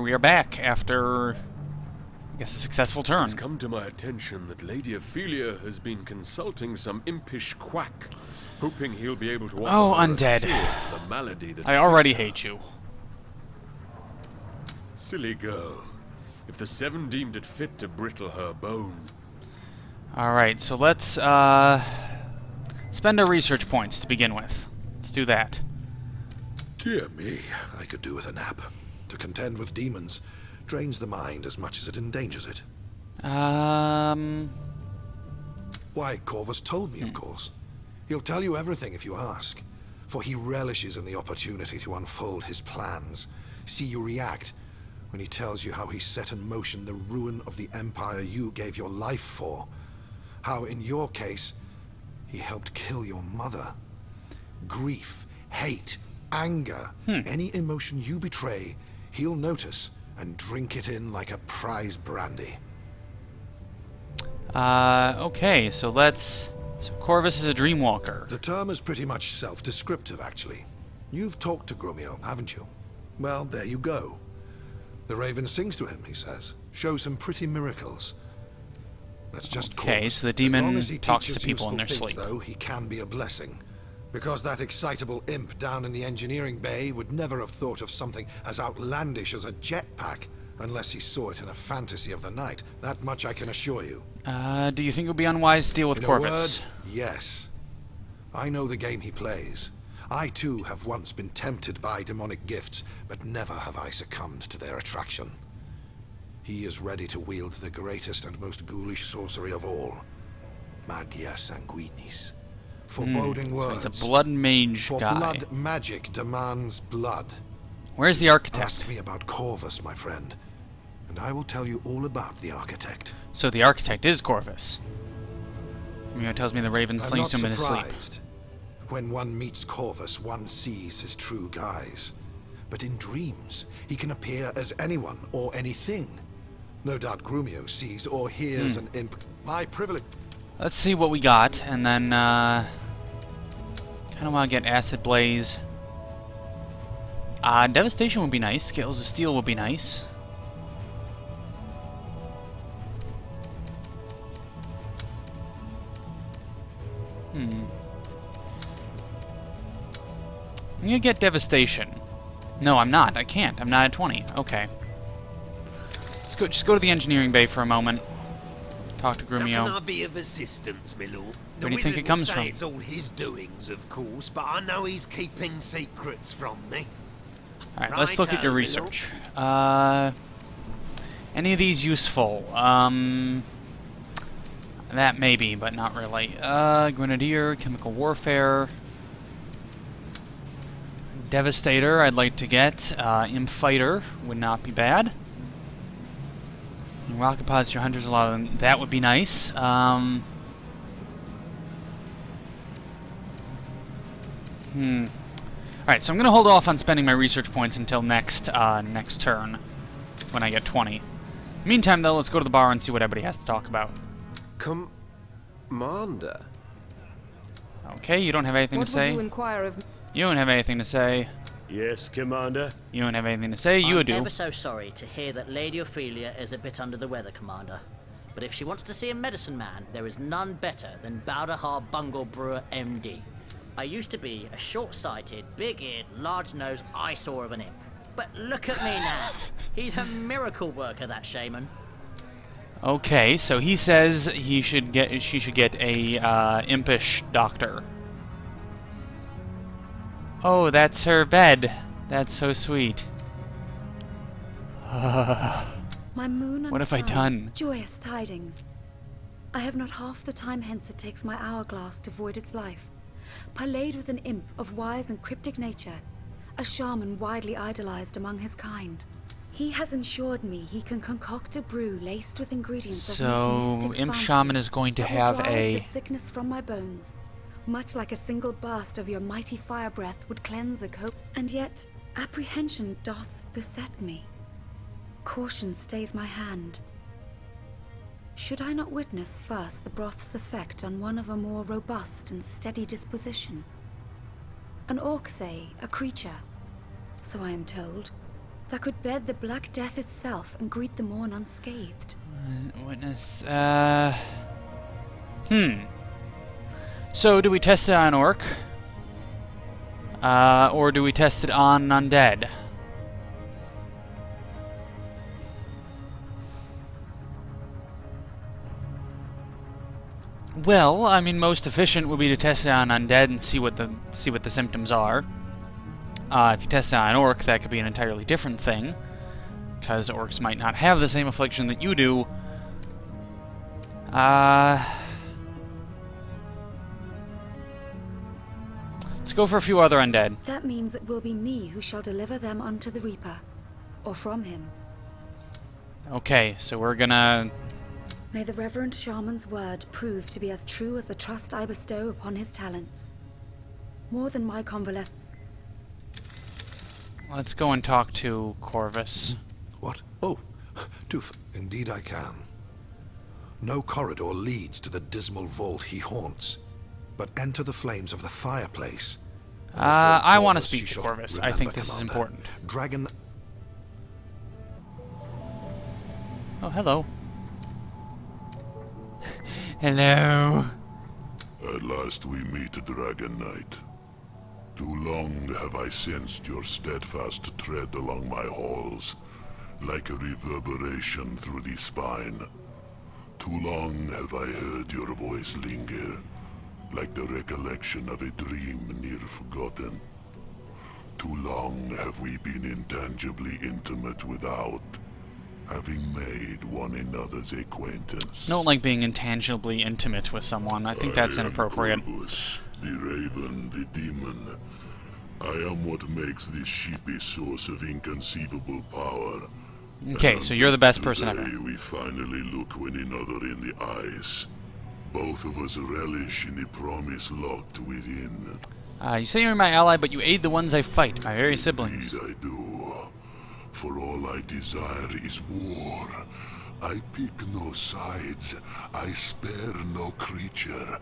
we are back after, I guess, a successful turn. It's come to my attention that Lady Ophelia has been consulting some impish quack, hoping he'll be able to offer her undead. a cure for the malady that I already afflicts her. hate you. Silly girl. If the Seven deemed it fit to brittle her bone. Alright, so let's spend our research points to begin with. Let's do that. Dear me, I could do with a nap. To contend with demons drains the mind as much as it endangers it. Why, Corvus told me, of course. He'll tell you everything if you ask, for he relishes in the opportunity to unfold his plans, see you react, when he tells you how he set in motion the ruin of the empire you gave your life for. How, in your case, he helped kill your mother. Grief, hate, anger, any emotion you betray, he'll notice and drink it in like a prize brandy. Okay, so let's... So Corvus is a dreamwalker. The term is pretty much self-descriptive, actually. You've talked to Grumio, haven't you? Well, there you go. The raven sings to him, he says. Shows him pretty miracles. That's just okay, Corvus. so the demon As long as he talks to teaches people in their useful sleep. things, though, he can be a blessing. Because that excitable imp down in the engineering bay would never have thought of something as outlandish as a jetpack, unless he saw it in a fantasy of the night. That much I can assure you. Do you think it would be unwise to deal with In Corvus? a word, yes. I know the game he plays. I too have once been tempted by demonic gifts, but never have I succumbed to their attraction. He is ready to wield the greatest and most ghoulish sorcery of all, Magia Sanguinis. Foreboding words. So he's a blood mage For guy. blood magic demands blood. Where's the architect? Ask me about Corvus, my friend, and I will tell you all about the architect. So the architect is Corvus. It tells me the raven I'm slings not him in his sleep. surprised. When one meets Corvus, one sees his true guise. But in dreams, he can appear as anyone or anything. No doubt Grumio sees or hears an imp. My privilege. Let's see what we got, and then, kind of want to get Acid Blaze. Devastation would be nice. Scales of Steel would be nice. I'm gonna get Devastation. No, I'm not. I can't. I'm not at 20. Okay. Let's go. Just go to the engineering bay for a moment. Talk to Grumio. How can I be of assistance, my lord? Where do you think it comes from? It's all his doings, of course, but I know he's keeping secrets from me. Alright, let's look at your Righto, my lord. research. Any of these useful? That maybe, but not really. Grenadier, Chemical Warfare. Devastator, I'd like to get. Imp Fighter would not be bad. And rocket pods, your hunters, a lot of them. That would be nice. Alright, so I'm going to hold off on spending my research points until next turn, when I get 20. Meantime, though, let's go to the bar and see what everybody has to talk about. Commander? Okay, you don't have anything to What would say? you inquire of? You don't have anything to say. Yes, Commander. You don't have anything to say. You I'm do. ever so sorry to hear that Lady Ophelia is a bit under the weather, Commander. But if she wants to see a medicine man, there is none better than Bowdahar Bungle Brewer, MD. I used to be a short-sighted, big-eared, large-nosed eyesore of an imp. But look at me now. He's a miracle worker, that shaman. Okay, so he says she should get a impish doctor. Oh, that's her bed. That's so sweet. My moon and What have I sun, done? Joyous tidings. I have not half the time hence it takes my hourglass to void its life. Parlayed with an imp of wise and cryptic nature, a shaman widely idolized among his kind. He has ensured me he can concoct a brew laced with ingredients of So, most mystic Imp fancy Shaman is going to that will have drive a... the sickness from my bones. Much like a single burst of your mighty fire breath would cleanse a cope. And yet, apprehension doth beset me. Caution stays my hand. Should I not witness first the broth's effect on one of a more robust and steady disposition? An orc, say, a creature, so I am told, that could bed the Black Death itself and greet the morn unscathed. Witness, So, do we test it on Orc? Or do we test it on Undead? Well, I mean, most efficient would be to test it on Undead and see what the symptoms are. If you test it on Orc, that could be an entirely different thing, because Orcs might not have the same affliction that you do. Let's go for a few other Undead. That means it will be me who shall deliver them unto the Reaper, or from him. Okay, so we're gonna... May the Reverend Shaman's word prove to be as true as the trust I bestow upon his talents. More than my convalescence. Let's go and talk to Corvus. What? Oh, Tooth, indeed I can. No corridor leads to the dismal vault he haunts, but enter the flames of the fireplace. I want to speak to Corvus. I think this is important. Dragon... Oh, hello. Hello. At last we meet, Dragon Knight. Too long have I sensed your steadfast tread along my halls, like a reverberation through the spine. Too long have I heard your voice linger, like the recollection of a dream near forgotten. Too long have we been intangibly intimate without having made one another's acquaintance. Don't like being intangibly intimate with someone. I think that's inappropriate. Corvus, the raven, the demon. I am what makes this sheep a source of inconceivable power. Okay, so you're the best person ever. Today we finally look one another in the eyes. Both of us relish in the promise locked within. You say you're my ally, but you aid the ones I fight, my very siblings. Indeed I do. For all I desire is war. I pick no sides. I spare no creature.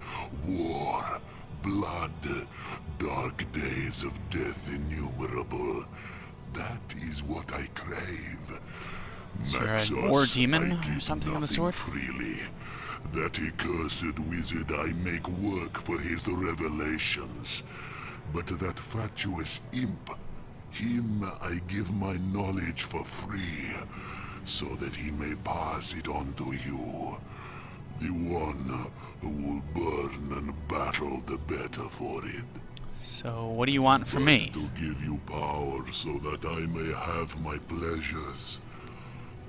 War, blood, dark days of death innumerable. That is what I crave. So you're Maxos, a war demon I or give something of the nothing sort? freely. That accursed wizard I make work for his revelations. But that fatuous imp, him I give my knowledge for free, so that he may pass it on to you. The one who will burn and battle the better for it. So, what do you want from me? To give you power so that I may have my pleasures.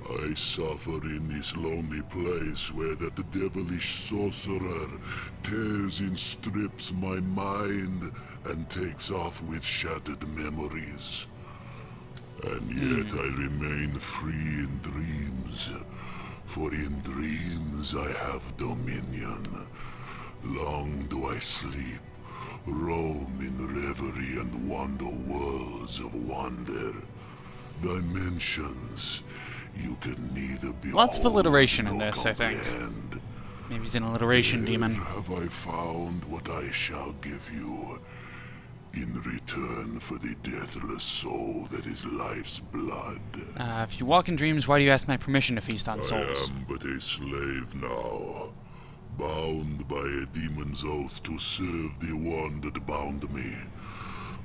I suffer in this lonely place where that devilish sorcerer tears in strips my mind and takes off with shattered memories. And yet I remain free in dreams, for in dreams I have dominion. Long do I sleep, roam in reverie and wander worlds of wonder, dimensions you can neither behold Lots of alliteration in nor this, I think. comprehend. Maybe he's an alliteration Here demon. have I found what I shall give you, in return for the deathless soul that is life's blood. If you walk in dreams, why do you ask my permission to feast on I souls? am but a slave now, bound by a demon's oath to serve the one that bound me.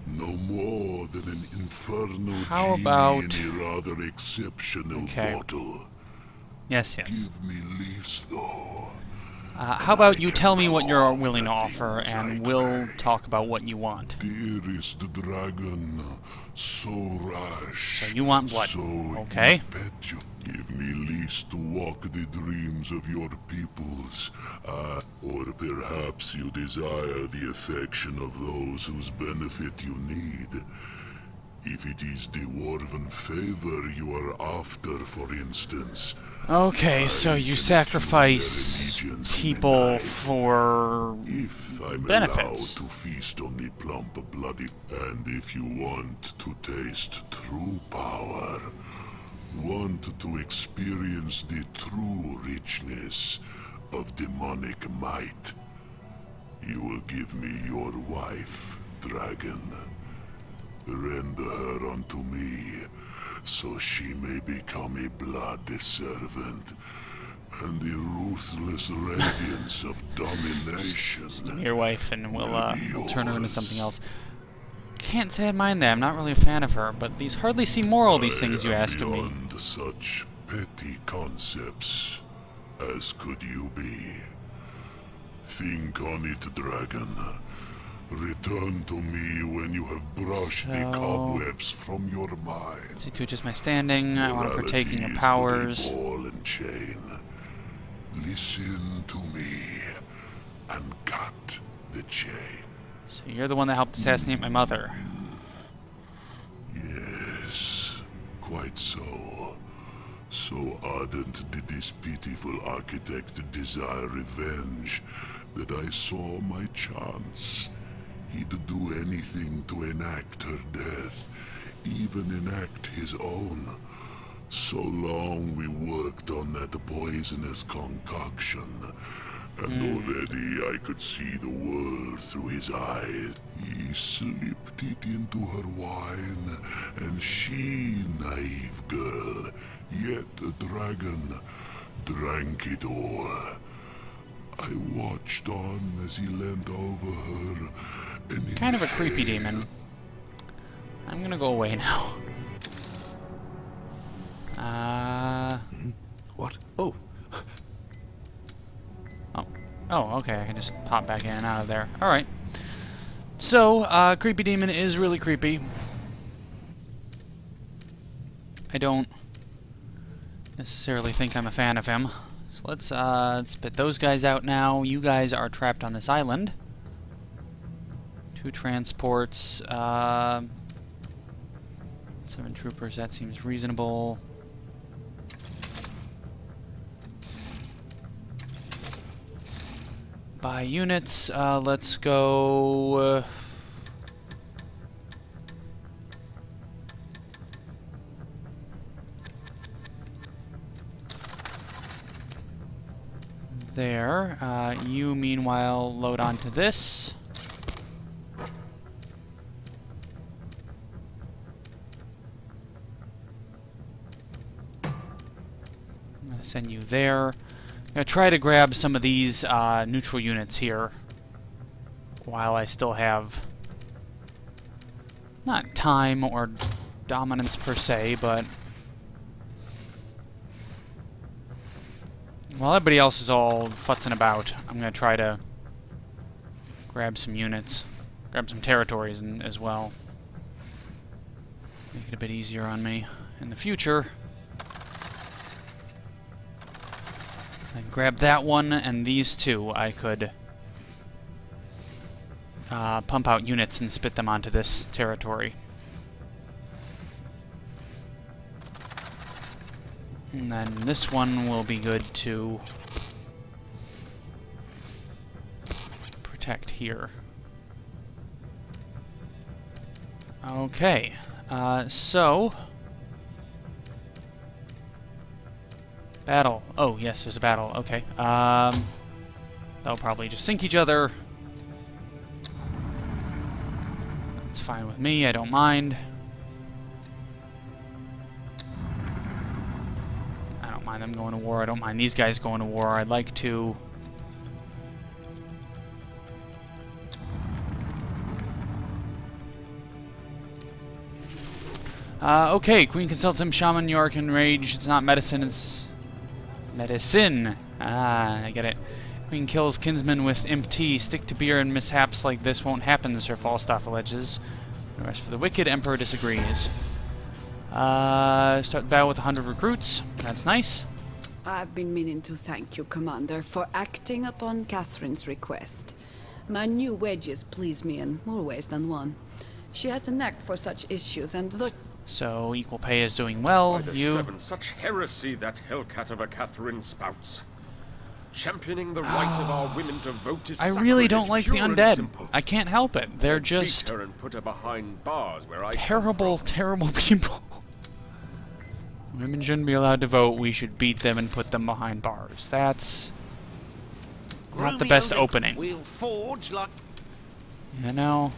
No more than an infernal How genie about- in a rather exceptional Okay. bottle. Yes, yes. Give me leaves, though. How about you tell me what you're willing to offer, and we'll talk about what you want. Dearest dragon, so rash. So you want blood. So Okay. impetuous. Give me lease to walk the dreams of your peoples. Or perhaps you desire the affection of those whose benefit you need. If it is the dwarven favor you are after, for instance. Okay, so you sacrifice people for If I'm benefits. allowed to feast on the plump bloody, and if you want to taste true power, want to experience the true richness of demonic might, you will give me your wife, dragon. Render her unto me, so she may become a bloody servant, and the ruthless radiance of domination. Your wife, and we'll turn her into yours. something else. Can't say I mind that. I'm not really a fan of her, but these hardly seem moral, these things you ask of me. Beyond such petty concepts as could you be. Think on it, dragon. Return to me when you have brushed the cobwebs from your mind. See to adjust my standing. I want to partake in your Morality is powers. but a ball and chain. Listen to me and cut the chain. So you're the one that helped assassinate my mother. Yes, quite so. So ardent did this pitiful architect desire revenge that I saw my chance. He'd do anything to enact her death, even enact his own. So long we worked on that poisonous concoction, and already I could see the world through his eyes. He slipped it into her wine, and she, naive girl, yet a dragon, drank it all. I watched on as he leant over her, and Kind of a creepy demon. I'm gonna go away now. What? Oh, Oh, okay, I can just pop back in and out of there. Alright. So, creepy demon is really creepy. I don't necessarily think I'm a fan of him. So let's spit those guys out now. You guys are trapped on this island. 2 transports, 7 troopers, that seems reasonable. By units, let's go... there. You, meanwhile, load onto this. I'm going to send you there. I'm going to try to grab some of these neutral units here while I still have not time or dominance per se, but while everybody else is all futzing about, I'm going to try to grab some units, grab some territories as well. Make it a bit easier on me in the future. And grab that one and these two. I could pump out units and spit them onto this territory. And then this one will be good to protect here. Okay, so... battle. Oh, yes, there's a battle. Okay. They'll probably just sink each other. That's fine with me. I don't mind. I don't mind them going to war. I don't mind these guys going to war. I'd like to... okay, Queen consults him. Shaman, York, enraged. It's not medicine, it's... medicine. Ah, I get it. Queen kills kinsman with imp tea. Stick to beer and mishaps like this won't happen, Sir Falstaff alleges. The rest for the wicked. Emperor disagrees. Start the battle with 100 recruits. That's nice. I've been meaning to thank you, Commander, for acting upon Catherine's request. My new wedges please me in more ways than one. She has a knack for such issues, and look... So, equal pay is doing well. By the seven, such heresy that hellcat of a Catherine spouts. Championing the right of our women to vote is I really don't sacrilege, like the pure and undead. simple. I can't help it. They're Beat just her and put her behind bars where I come terrible, from. terrible people. Women shouldn't be allowed to vote. We should beat them and put them behind bars. That's not the best opening. We'll forge like... You know,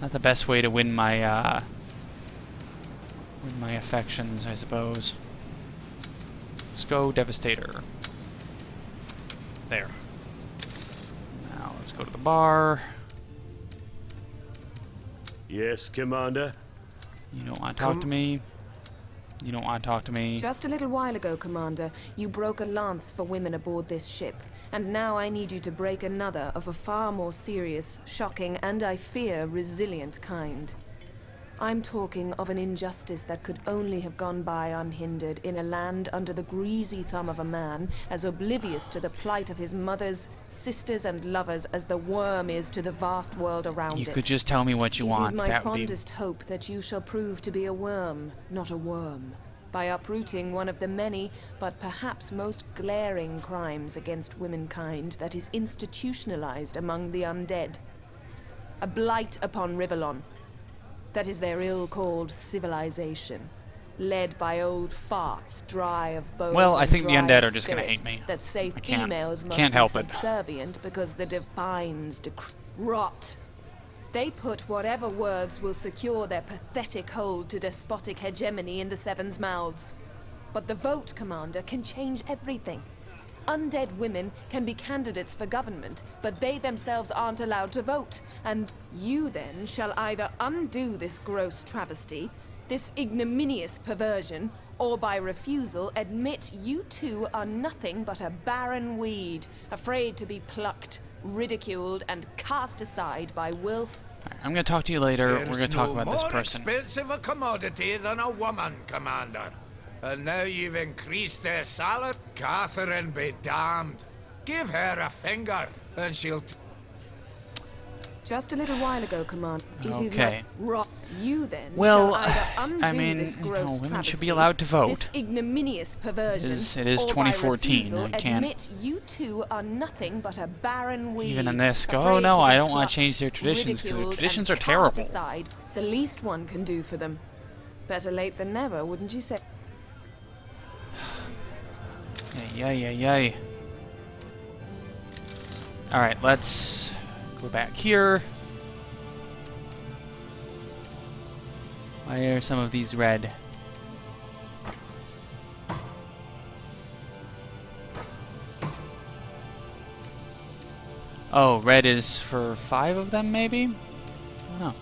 not the best way to win my Win my affections, I suppose. Let's go Devastator. There. Now let's go to the bar. Yes, Commander? You don't want to talk to me. You don't want to talk to me. Just a little while ago, Commander, you broke a lance for women aboard this ship. And now I need you to break another of a far more serious, shocking, and I fear resilient kind. I'm talking of an injustice that could only have gone by unhindered in a land under the greasy thumb of a man as oblivious to the plight of his mothers, sisters, and lovers as the worm is to the vast world around it. You could just tell me what you want. It is my That would be... fondest hope that you shall prove to be a worm, not a worm, by uprooting one of the many, but perhaps most glaring crimes against womankind that is institutionalized among the undead. A blight upon Rivellon. That is their ill-called civilization, led by old farts, dry of bone. Well, I think the and dry undead of are just gonna spirit, hate me. That say I can't- females must can't be help it. subservient because the divines rot. They put whatever words will secure their pathetic hold to despotic hegemony in the Seven's mouths. But the vote, Commander, can change everything. Undead women can be candidates for government, but they themselves aren't allowed to vote. And you then shall either undo this gross travesty, this ignominious perversion, or by refusal admit you two are nothing but a barren weed, afraid to be plucked, ridiculed, and cast aside by willful... I'm going to talk to you later. We're going to talk about this more person. expensive a commodity than a woman, Commander. And now you've increased their salary. Catherine be damned. Give her a finger, and she'll... Just a little while ago, Commander. It is Okay. my you then Well, shall either undo I mean, this you gross know, women travesty, should be allowed to vote. This ignominious perversion, It is or by 2014, refusal, I can't- admit you two are nothing but a barren weed. Even in this, go, afraid oh no, to be I don't want to plucked, change their traditions, because their ridiculed, traditions and are terrible. cast aside. The least one can do for them. Better late than never, wouldn't you say? Yay. Alright, let's go back here. Why are some of these red? Oh, red is for 5 of them, maybe? I don't know.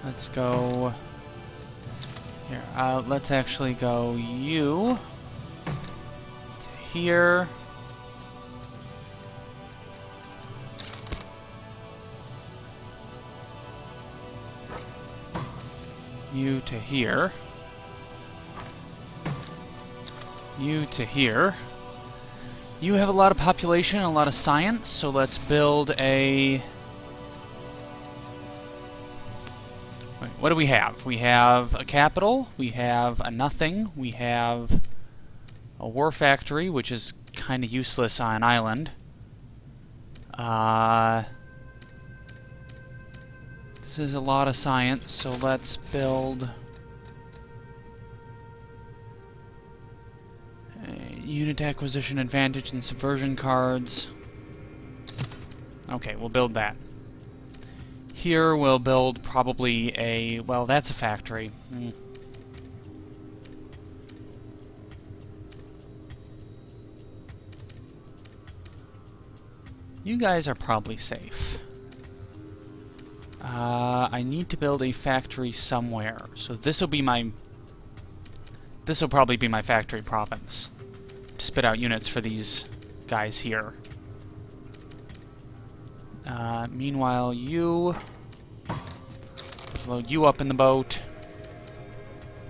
Let's go here. Let's actually go you to here. You to here. You to here. You have a lot of population and a lot of science, so let's build a... Wait, what do we have? We have a capital, we have a nothing, we have a war factory, which is kind of useless on an island. This is a lot of science, so let's build unit acquisition advantage and subversion cards. Okay, we'll build that. Here we'll build probably a... well, that's a factory. You guys are probably safe. I need to build a factory somewhere, so this will be my... this will probably be my factory province, to spit out units for these guys here. Meanwhile, you... load you up in the boat,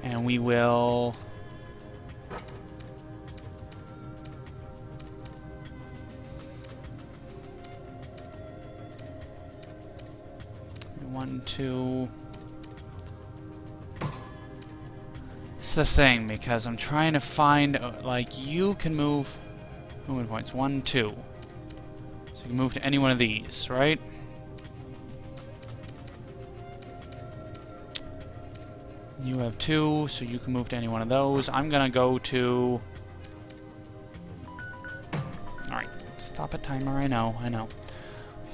and we will... One, two... It's the thing, because I'm trying to find, like, you can move... movement points, 1, 2. So you can move to any one of these, right? You have 2, so you can move to any one of those. I'm gonna go to... Alright, stop Stop it, timer. I know.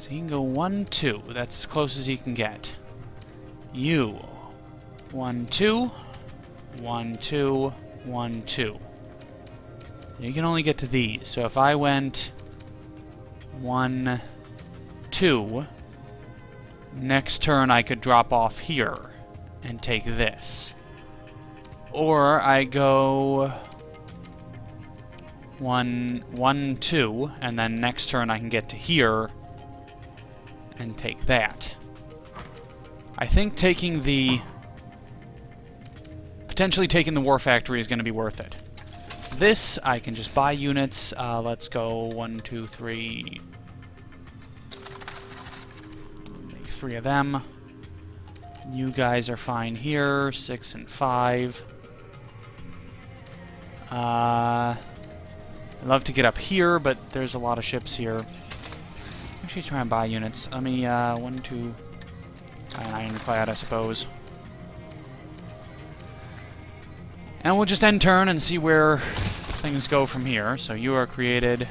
So he can go 1, 2. That's as close as he can get. You. 1, 2. 1, 2. 1, 2. You can only get to these. So if I went 1, 2, next turn I could drop off here and take this. Or I go 1, 2, and then next turn I can get to here and take that. I think potentially taking the War Factory is going to be worth it. This, I can just buy units. Let's go 1, 2, 3. Make 3 of them. You guys are fine here. 6 and 5. I'd love to get up here, but there's a lot of ships here. Actually, try and buy units. Let me, 1, 2, an ironclad, I suppose. And we'll just end turn and see where things go from here. So you are created.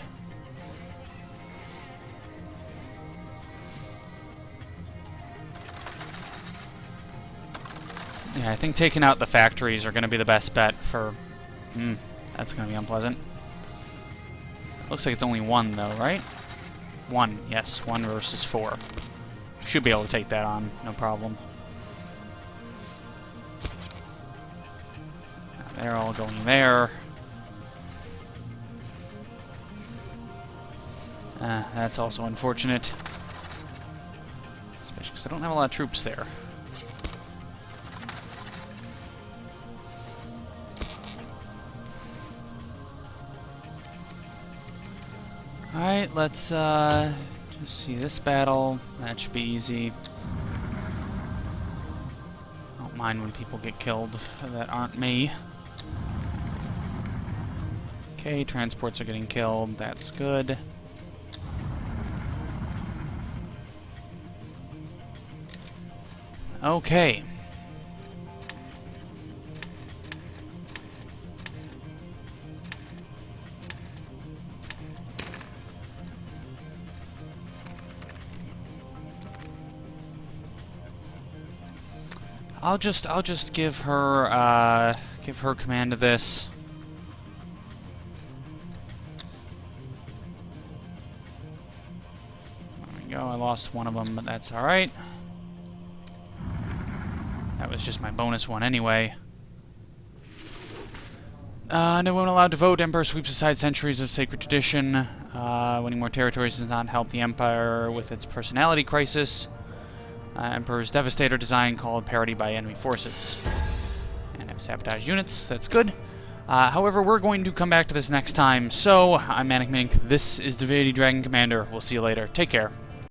Yeah, I think taking out the factories are going to be the best bet for... that's going to be unpleasant. Looks like it's only 1, though, right? 1, yes. 1 versus 4. Should be able to take that on, no problem. They're all going there. That's also unfortunate. Especially because I don't have a lot of troops there. Alright, let's just see this battle. That should be easy. I don't mind when people get killed that aren't me. Okay, transports are getting killed. That's good. Okay. I'll just give her command of this. There we go. I lost one of them, but that's all right. That was just my bonus one anyway. No one allowed to vote. Emperor sweeps aside centuries of sacred tradition. Winning more territories does not help the Empire with its personality crisis. Emperor's Devastator design called parody by enemy forces. And I have sabotage units. That's good. However, we're going to come back to this next time. So, I'm ManicMink. This is Divinity Dragon Commander. We'll see you later. Take care.